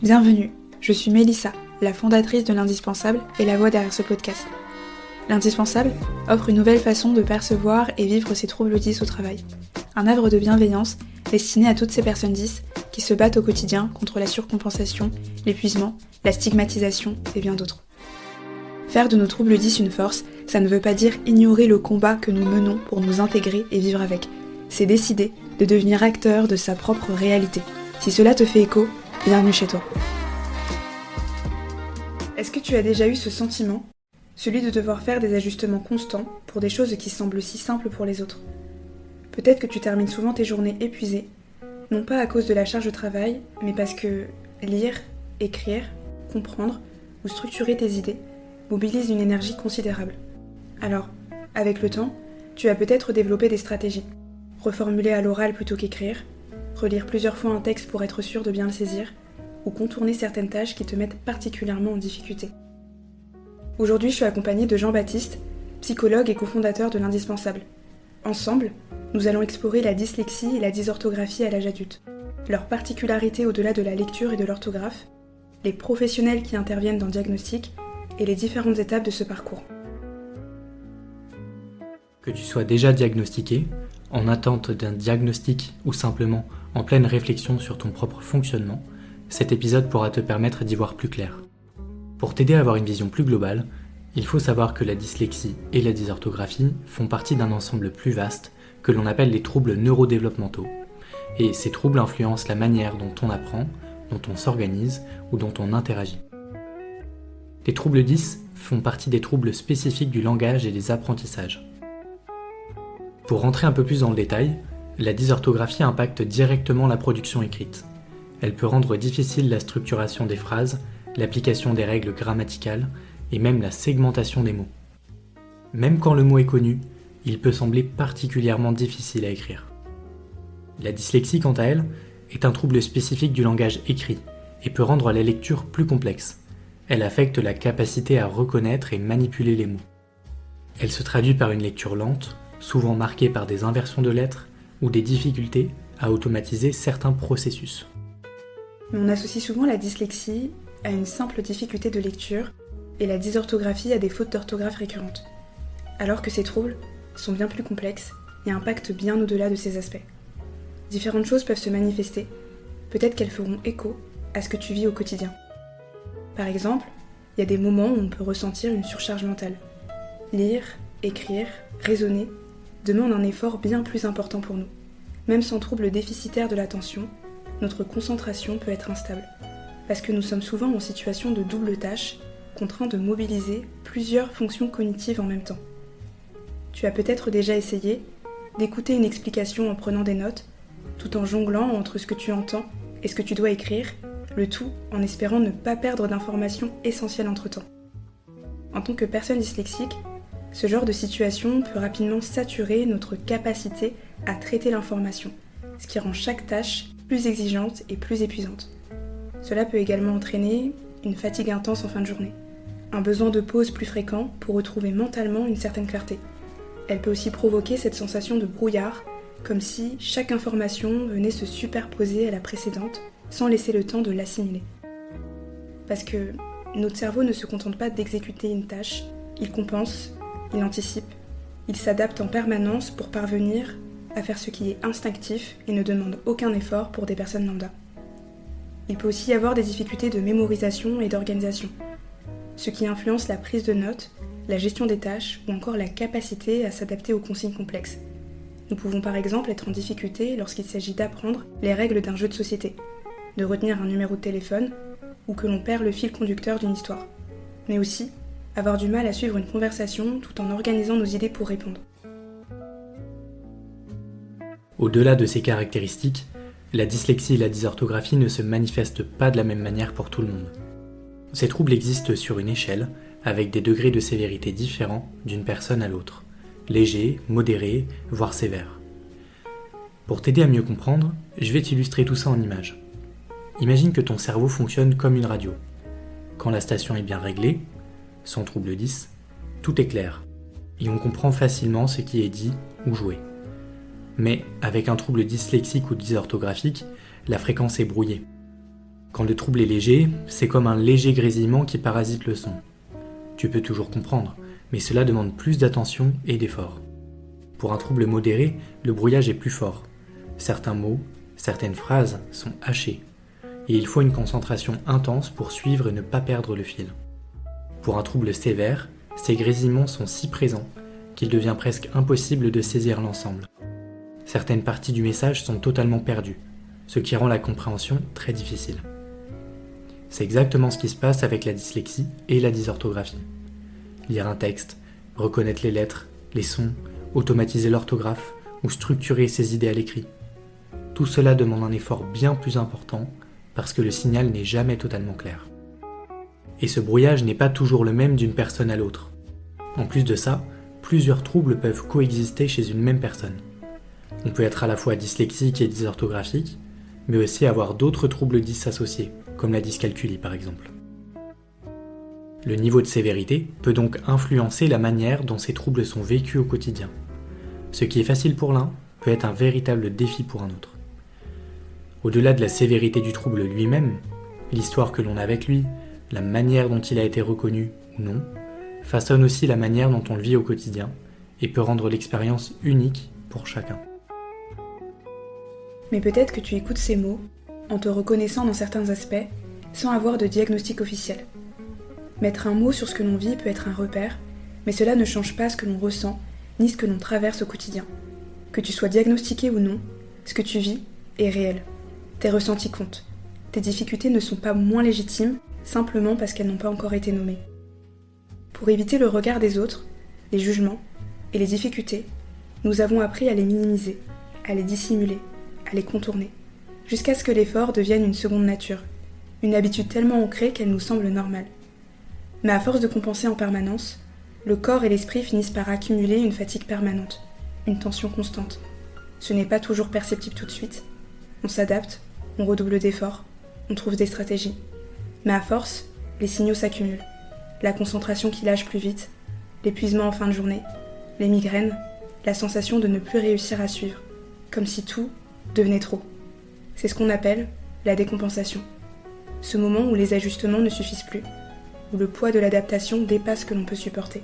Bienvenue, je suis Mélissa, la fondatrice de l'Indispensable et la voix derrière ce podcast. L'Indispensable offre une nouvelle façon de percevoir et vivre ses troubles 10 au travail. Un havre de bienveillance destiné à toutes ces personnes 10 qui se battent au quotidien contre la surcompensation, l'épuisement, la stigmatisation et bien d'autres. Faire de nos troubles 10 une force, ça ne veut pas dire ignorer le combat que nous menons pour nous intégrer et vivre avec. C'est décider de devenir acteur de sa propre réalité. Si cela te fait écho, bienvenue chez toi. Est-ce que tu as déjà eu ce sentiment, celui de devoir faire des ajustements constants pour des choses qui semblent si simples pour les autres ? Peut-être que tu termines souvent tes journées épuisées, non pas à cause de la charge de travail, mais parce que lire, écrire, comprendre ou structurer tes idées mobilise une énergie considérable. Alors, avec le temps, tu as peut-être développé des stratégies. Reformuler à l'oral plutôt qu'écrire, relire plusieurs fois un texte pour être sûr de bien le saisir, ou contourner certaines tâches qui te mettent particulièrement en difficulté. Aujourd'hui, je suis accompagnée de Jean-Baptiste, psychologue et cofondateur de l'Indispensable. Ensemble, nous allons explorer la dyslexie et la dysorthographie à l'âge adulte, leurs particularités au-delà de la lecture et de l'orthographe, les professionnels qui interviennent dans le diagnostic et les différentes étapes de ce parcours. Que tu sois déjà diagnostiqué, en attente d'un diagnostic ou simplement en pleine réflexion sur ton propre fonctionnement, cet épisode pourra te permettre d'y voir plus clair. Pour t'aider à avoir une vision plus globale, il faut savoir que la dyslexie et la dysorthographie font partie d'un ensemble plus vaste que l'on appelle les troubles neurodéveloppementaux. Et ces troubles influencent la manière dont on apprend, dont on s'organise ou dont on interagit. Les troubles 10 font partie des troubles spécifiques du langage et des apprentissages. Pour rentrer un peu plus dans le détail, la dysorthographie impacte directement la production écrite. Elle peut rendre difficile la structuration des phrases, l'application des règles grammaticales et même la segmentation des mots. Même quand le mot est connu, il peut sembler particulièrement difficile à écrire. La dyslexie, quant à elle, est un trouble spécifique du langage écrit et peut rendre la lecture plus complexe. Elle affecte la capacité à reconnaître et manipuler les mots. Elle se traduit par une lecture lente, souvent marquée par des inversions de lettres ou des difficultés à automatiser certains processus. On associe souvent la dyslexie à une simple difficulté de lecture et la dysorthographie à des fautes d'orthographe récurrentes, alors que ces troubles sont bien plus complexes et impactent bien au-delà de ces aspects. Différentes choses peuvent se manifester, peut-être qu'elles feront écho à ce que tu vis au quotidien. Par exemple, il y a des moments où on peut ressentir une surcharge mentale. Lire, écrire, raisonner demande un effort bien plus important pour nous. Même sans trouble déficitaire de l'attention, notre concentration peut être instable, parce que nous sommes souvent en situation de double tâche, contraints de mobiliser plusieurs fonctions cognitives en même temps. Tu as peut-être déjà essayé d'écouter une explication en prenant des notes, tout en jonglant entre ce que tu entends et ce que tu dois écrire, le tout en espérant ne pas perdre d'informations essentielles entre-temps. En tant que personne dyslexique, ce genre de situation peut rapidement saturer notre capacité à traiter l'information, ce qui rend chaque tâche plus exigeante et plus épuisante. Cela peut également entraîner une fatigue intense en fin de journée, un besoin de pause plus fréquent pour retrouver mentalement une certaine clarté. Elle peut aussi provoquer cette sensation de brouillard, comme si chaque information venait se superposer à la précédente sans laisser le temps de l'assimiler. Parce que notre cerveau ne se contente pas d'exécuter une tâche, il compense, il anticipe, il s'adapte en permanence pour parvenir à faire ce qui est instinctif et ne demande aucun effort pour des personnes lambda. Il peut aussi y avoir des difficultés de mémorisation et d'organisation, ce qui influence la prise de notes, la gestion des tâches ou encore la capacité à s'adapter aux consignes complexes. Nous pouvons par exemple être en difficulté lorsqu'il s'agit d'apprendre les règles d'un jeu de société, de retenir un numéro de téléphone ou que l'on perd le fil conducteur d'une histoire, mais aussi avoir du mal à suivre une conversation tout en organisant nos idées pour répondre. Au-delà de ces caractéristiques, la dyslexie et la dysorthographie ne se manifestent pas de la même manière pour tout le monde. Ces troubles existent sur une échelle, avec des degrés de sévérité différents d'une personne à l'autre, légers, modérés, voire sévères. Pour t'aider à mieux comprendre, je vais t'illustrer tout ça en images. Imagine que ton cerveau fonctionne comme une radio. Quand la station est bien réglée, sans trouble 10, tout est clair, et on comprend facilement ce qui est dit ou joué. Mais avec un trouble dyslexique ou dysorthographique, la fréquence est brouillée. Quand le trouble est léger, c'est comme un léger grésillement qui parasite le son. Tu peux toujours comprendre, mais cela demande plus d'attention et d'effort. Pour un trouble modéré, le brouillage est plus fort. Certains mots, certaines phrases sont hachés. Et il faut une concentration intense pour suivre et ne pas perdre le fil. Pour un trouble sévère, ces grésillements sont si présents qu'il devient presque impossible de saisir l'ensemble. Certaines parties du message sont totalement perdues, ce qui rend la compréhension très difficile. C'est exactement ce qui se passe avec la dyslexie et la dysorthographie. Lire un texte, reconnaître les lettres, les sons, automatiser l'orthographe ou structurer ses idées à l'écrit. Tout cela demande un effort bien plus important parce que le signal n'est jamais totalement clair. Et ce brouillage n'est pas toujours le même d'une personne à l'autre. En plus de ça, plusieurs troubles peuvent coexister chez une même personne. On peut être à la fois dyslexique et dysorthographique, mais aussi avoir d'autres troubles dys associés, comme la dyscalculie par exemple. Le niveau de sévérité peut donc influencer la manière dont ces troubles sont vécus au quotidien. Ce qui est facile pour l'un peut être un véritable défi pour un autre. Au-delà de la sévérité du trouble lui-même, l'histoire que l'on a avec lui, la manière dont il a été reconnu ou non, façonne aussi la manière dont on le vit au quotidien et peut rendre l'expérience unique pour chacun. Mais peut-être que tu écoutes ces mots en te reconnaissant dans certains aspects sans avoir de diagnostic officiel. Mettre un mot sur ce que l'on vit peut être un repère, mais cela ne change pas ce que l'on ressent ni ce que l'on traverse au quotidien. Que tu sois diagnostiqué ou non, ce que tu vis est réel. Tes ressentis comptent. Tes difficultés ne sont pas moins légitimes simplement parce qu'elles n'ont pas encore été nommées. Pour éviter le regard des autres, les jugements et les difficultés, nous avons appris à les minimiser, à les dissimuler, à les contourner, jusqu'à ce que l'effort devienne une seconde nature, une habitude tellement ancrée qu'elle nous semble normale. Mais à force de compenser en permanence, le corps et l'esprit finissent par accumuler une fatigue permanente, une tension constante. Ce n'est pas toujours perceptible tout de suite. On s'adapte, on redouble d'efforts, on trouve des stratégies. Mais à force, les signaux s'accumulent. La concentration qui lâche plus vite, l'épuisement en fin de journée, les migraines, la sensation de ne plus réussir à suivre, comme si tout devenait trop. C'est ce qu'on appelle la décompensation. Ce moment où les ajustements ne suffisent plus, où le poids de l'adaptation dépasse ce que l'on peut supporter.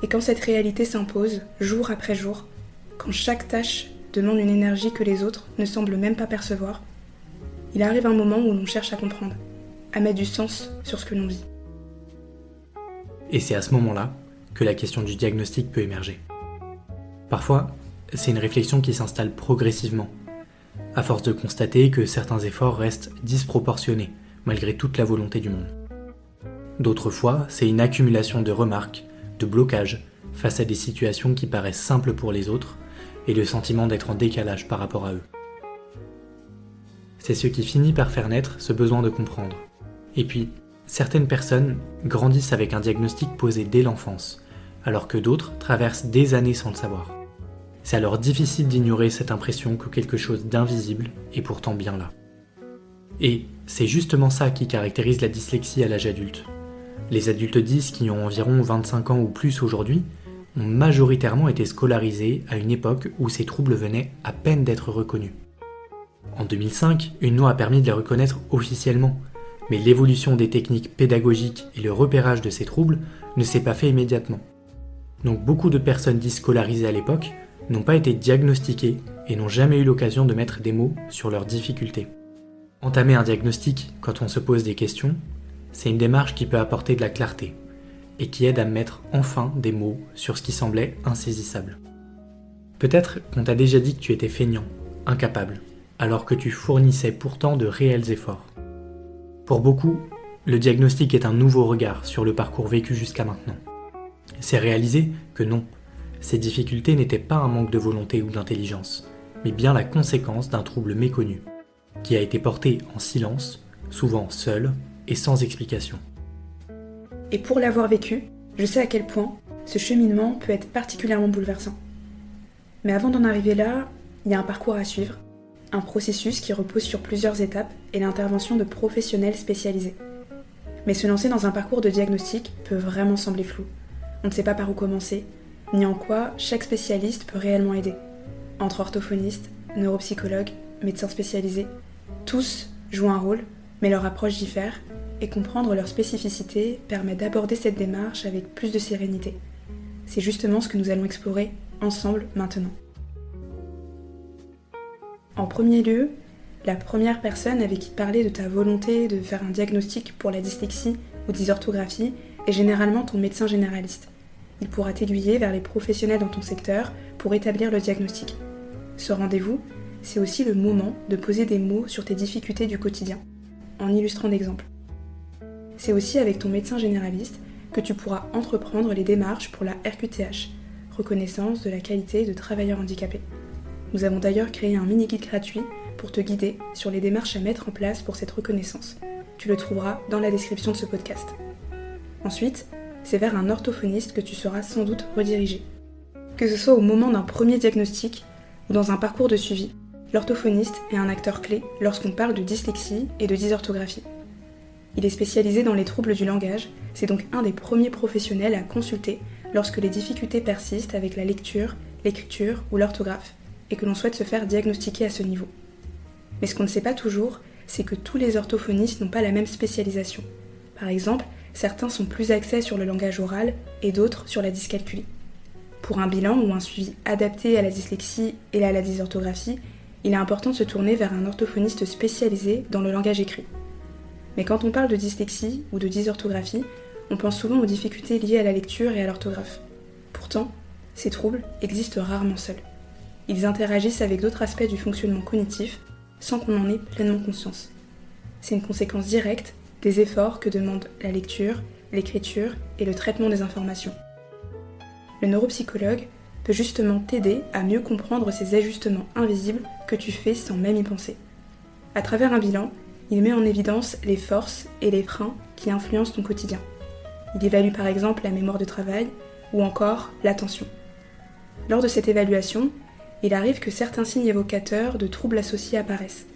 Et quand cette réalité s'impose, jour après jour, quand chaque tâche demande une énergie que les autres ne semblent même pas percevoir, il arrive un moment où l'on cherche à comprendre, à mettre du sens sur ce que l'on vit. Et c'est à ce moment-là que la question du diagnostic peut émerger. Parfois, c'est une réflexion qui s'installe progressivement, à force de constater que certains efforts restent disproportionnés, malgré toute la volonté du monde. D'autres fois, c'est une accumulation de remarques, de blocages, face à des situations qui paraissent simples pour les autres, et le sentiment d'être en décalage par rapport à eux. C'est ce qui finit par faire naître ce besoin de comprendre. Et puis, certaines personnes grandissent avec un diagnostic posé dès l'enfance, alors que d'autres traversent des années sans le savoir. C'est alors difficile d'ignorer cette impression que quelque chose d'invisible est pourtant bien là. Et c'est justement ça qui caractérise la dyslexie à l'âge adulte. Les adultes dys qui ont environ 25 ans ou plus aujourd'hui ont majoritairement été scolarisés à une époque où ces troubles venaient à peine d'être reconnus. En 2005, une loi a permis de les reconnaître officiellement, mais l'évolution des techniques pédagogiques et le repérage de ces troubles ne s'est pas fait immédiatement. Donc beaucoup de personnes dys scolarisées à l'époque n'ont pas été diagnostiquées et n'ont jamais eu l'occasion de mettre des mots sur leurs difficultés. Entamer un diagnostic quand on se pose des questions, c'est une démarche qui peut apporter de la clarté et qui aide à mettre enfin des mots sur ce qui semblait insaisissable. Peut-être qu'on t'a déjà dit que tu étais feignant, incapable, alors que tu fournissais pourtant de réels efforts. Pour beaucoup, le diagnostic est un nouveau regard sur le parcours vécu jusqu'à maintenant. C'est réaliser que non, ces difficultés n'étaient pas un manque de volonté ou d'intelligence, mais bien la conséquence d'un trouble méconnu, qui a été porté en silence, souvent seul et sans explication. Et pour l'avoir vécu, je sais à quel point ce cheminement peut être particulièrement bouleversant. Mais avant d'en arriver là, il y a un parcours à suivre, un processus qui repose sur plusieurs étapes et l'intervention de professionnels spécialisés. Mais se lancer dans un parcours de diagnostic peut vraiment sembler flou. On ne sait pas par où commencer, ni en quoi chaque spécialiste peut réellement aider. Entre orthophonistes, neuropsychologues, médecins spécialisés, tous jouent un rôle, mais leur approche diffère et comprendre leurs spécificités permet d'aborder cette démarche avec plus de sérénité. C'est justement ce que nous allons explorer ensemble maintenant. En premier lieu, la première personne avec qui parler de ta volonté de faire un diagnostic pour la dyslexie ou dysorthographie est généralement ton médecin généraliste. Il pourra t'aiguiller vers les professionnels dans ton secteur pour établir le diagnostic. Ce rendez-vous, c'est aussi le moment de poser des mots sur tes difficultés du quotidien, en illustrant d'exemples. C'est aussi avec ton médecin généraliste que tu pourras entreprendre les démarches pour la RQTH, reconnaissance de la qualité de travailleur handicapé. Nous avons d'ailleurs créé un mini-guide gratuit pour te guider sur les démarches à mettre en place pour cette reconnaissance. Tu le trouveras dans la description de ce podcast. Ensuite, c'est vers un orthophoniste que tu seras sans doute redirigé. Que ce soit au moment d'un premier diagnostic ou dans un parcours de suivi, l'orthophoniste est un acteur clé lorsqu'on parle de dyslexie et de dysorthographie. Il est spécialisé dans les troubles du langage, c'est donc un des premiers professionnels à consulter lorsque les difficultés persistent avec la lecture, l'écriture ou l'orthographe, et que l'on souhaite se faire diagnostiquer à ce niveau. Mais ce qu'on ne sait pas toujours, c'est que tous les orthophonistes n'ont pas la même spécialisation. Par exemple, certains sont plus axés sur le langage oral et d'autres sur la dyscalculie. Pour un bilan ou un suivi adapté à la dyslexie et à la dysorthographie, il est important de se tourner vers un orthophoniste spécialisé dans le langage écrit. Mais quand on parle de dyslexie ou de dysorthographie, on pense souvent aux difficultés liées à la lecture et à l'orthographe. Pourtant, ces troubles existent rarement seuls. Ils interagissent avec d'autres aspects du fonctionnement cognitif sans qu'on en ait pleinement conscience. C'est une conséquence directe des efforts que demandent la lecture, l'écriture et le traitement des informations. Le neuropsychologue peut justement t'aider à mieux comprendre ces ajustements invisibles que tu fais sans même y penser. À travers un bilan, il met en évidence les forces et les freins qui influencent ton quotidien. Il évalue par exemple la mémoire de travail ou encore l'attention. Lors de cette évaluation, il arrive que certains signes évocateurs de troubles associés apparaissent.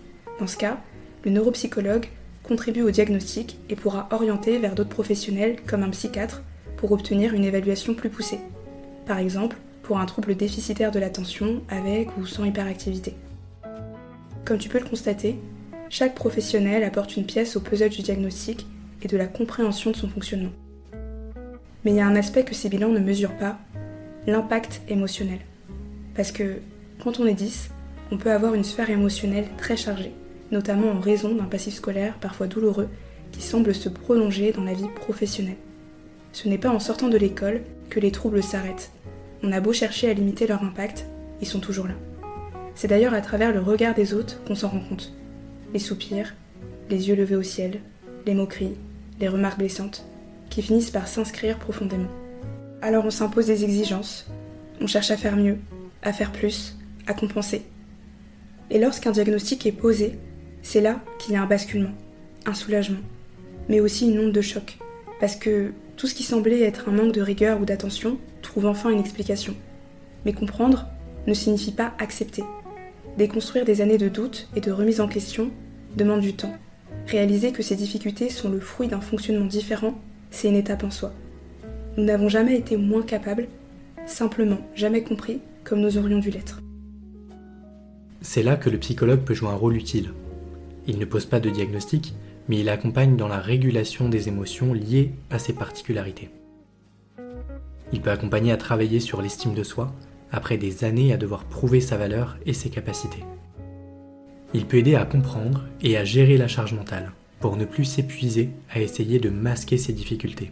Dans ce cas, le neuropsychologue contribue au diagnostic et pourra orienter vers d'autres professionnels comme un psychiatre pour obtenir une évaluation plus poussée. Par exemple, pour un trouble déficitaire de l'attention avec ou sans hyperactivité. Comme tu peux le constater, chaque professionnel apporte une pièce au puzzle du diagnostic et de la compréhension de son fonctionnement. Mais il y a un aspect que ces bilans ne mesurent pas, l'impact émotionnel. Parce que quand on est 10, on peut avoir une sphère émotionnelle très chargée, notamment en raison d'un passif scolaire parfois douloureux qui semble se prolonger dans la vie professionnelle. Ce n'est pas en sortant de l'école que les troubles s'arrêtent. On a beau chercher à limiter leur impact, ils sont toujours là. C'est d'ailleurs à travers le regard des autres qu'on s'en rend compte. Les soupirs, les yeux levés au ciel, les moqueries, les remarques blessantes, qui finissent par s'inscrire profondément. Alors on s'impose des exigences, on cherche à faire mieux, à faire plus, à compenser. Et lorsqu'un diagnostic est posé, c'est là qu'il y a un basculement, un soulagement, mais aussi une onde de choc, parce que tout ce qui semblait être un manque de rigueur ou d'attention trouve enfin une explication. Mais comprendre ne signifie pas accepter. Déconstruire des années de doute et de remise en question demande du temps. Réaliser que ces difficultés sont le fruit d'un fonctionnement différent, c'est une étape en soi. Nous n'avons jamais été moins capables, simplement jamais compris comme nous aurions dû l'être. C'est là que le psychologue peut jouer un rôle utile. Il ne pose pas de diagnostic, mais il accompagne dans la régulation des émotions liées à ces particularités. Il peut accompagner à travailler sur l'estime de soi, après des années à devoir prouver sa valeur et ses capacités. Il peut aider à comprendre et à gérer la charge mentale, pour ne plus s'épuiser à essayer de masquer ses difficultés.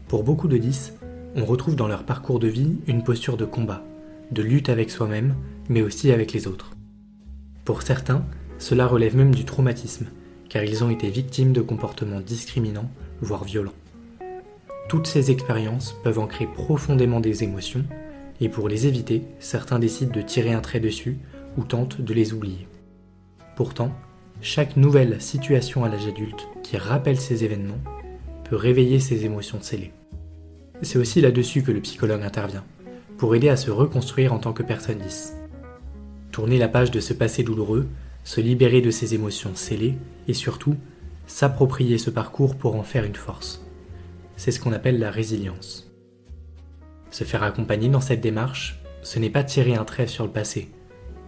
Pour beaucoup de 10, on retrouve dans leur parcours de vie une posture de combat, de lutte avec soi-même, mais aussi avec les autres. Pour certains, cela relève même du traumatisme, car ils ont été victimes de comportements discriminants, voire violents. Toutes ces expériences peuvent ancrer profondément des émotions, et pour les éviter, certains décident de tirer un trait dessus ou tentent de les oublier. Pourtant, chaque nouvelle situation à l'âge adulte qui rappelle ces événements peut réveiller ces émotions scellées. C'est aussi là-dessus que le psychologue intervient, pour aider à se reconstruire en tant que personne 10. Tourner la page de ce passé douloureux, se libérer de ces émotions scellées et surtout, s'approprier ce parcours pour en faire une force. C'est ce qu'on appelle la résilience. Se faire accompagner dans cette démarche, ce n'est pas tirer un trait sur le passé,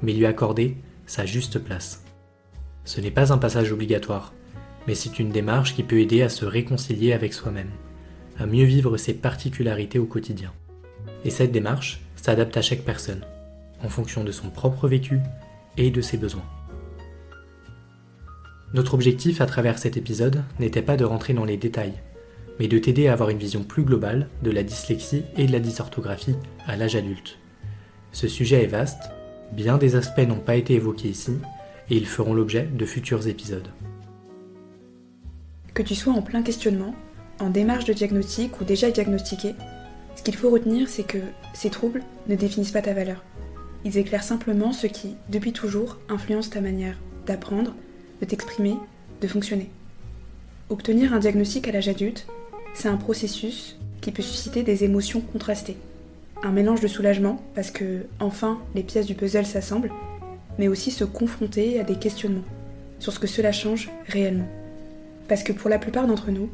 mais lui accorder sa juste place. Ce n'est pas un passage obligatoire, mais c'est une démarche qui peut aider à se réconcilier avec soi-même, à mieux vivre ses particularités au quotidien. Et cette démarche s'adapte à chaque personne, en fonction de son propre vécu et de ses besoins. Notre objectif à travers cet épisode n'était pas de rentrer dans les détails, mais de t'aider à avoir une vision plus globale de la dyslexie et de la dysorthographie à l'âge adulte. Ce sujet est vaste, bien des aspects n'ont pas été évoqués ici, et ils feront l'objet de futurs épisodes. Que tu sois en plein questionnement, en démarche de diagnostic ou déjà diagnostiqué, ce qu'il faut retenir, c'est que ces troubles ne définissent pas ta valeur. Ils éclairent simplement ce qui, depuis toujours, influence ta manière d'apprendre, de t'exprimer, de fonctionner. Obtenir un diagnostic à l'âge adulte, c'est un processus qui peut susciter des émotions contrastées. Un mélange de soulagement, parce que, enfin, les pièces du puzzle s'assemblent, mais aussi se confronter à des questionnements sur ce que cela change réellement. Parce que pour la plupart d'entre nous,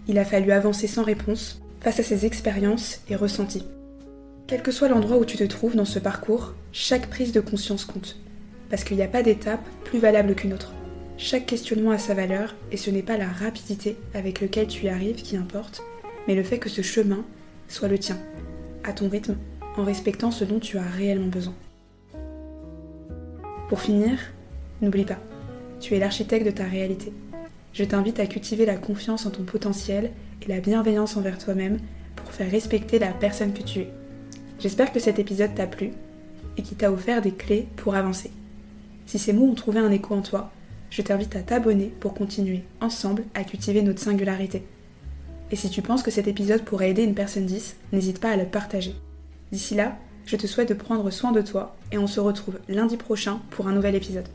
il a fallu avancer sans réponse face à ces expériences et ressentis. Quel que soit l'endroit où tu te trouves dans ce parcours, chaque prise de conscience compte, parce qu'il n'y a pas d'étape plus valable qu'une autre. Chaque questionnement a sa valeur, et ce n'est pas la rapidité avec laquelle tu y arrives qui importe, mais le fait que ce chemin soit le tien, à ton rythme, en respectant ce dont tu as réellement besoin. Pour finir, n'oublie pas, tu es l'architecte de ta réalité. Je t'invite à cultiver la confiance en ton potentiel et la bienveillance envers toi-même pour faire respecter la personne que tu es. J'espère que cet épisode t'a plu et qu'il t'a offert des clés pour avancer. Si ces mots ont trouvé un écho en toi, je t'invite à t'abonner pour continuer ensemble à cultiver notre singularité. Et si tu penses que cet épisode pourrait aider une personne 10, n'hésite pas à le partager. D'ici là, je te souhaite de prendre soin de toi et on se retrouve lundi prochain pour un nouvel épisode.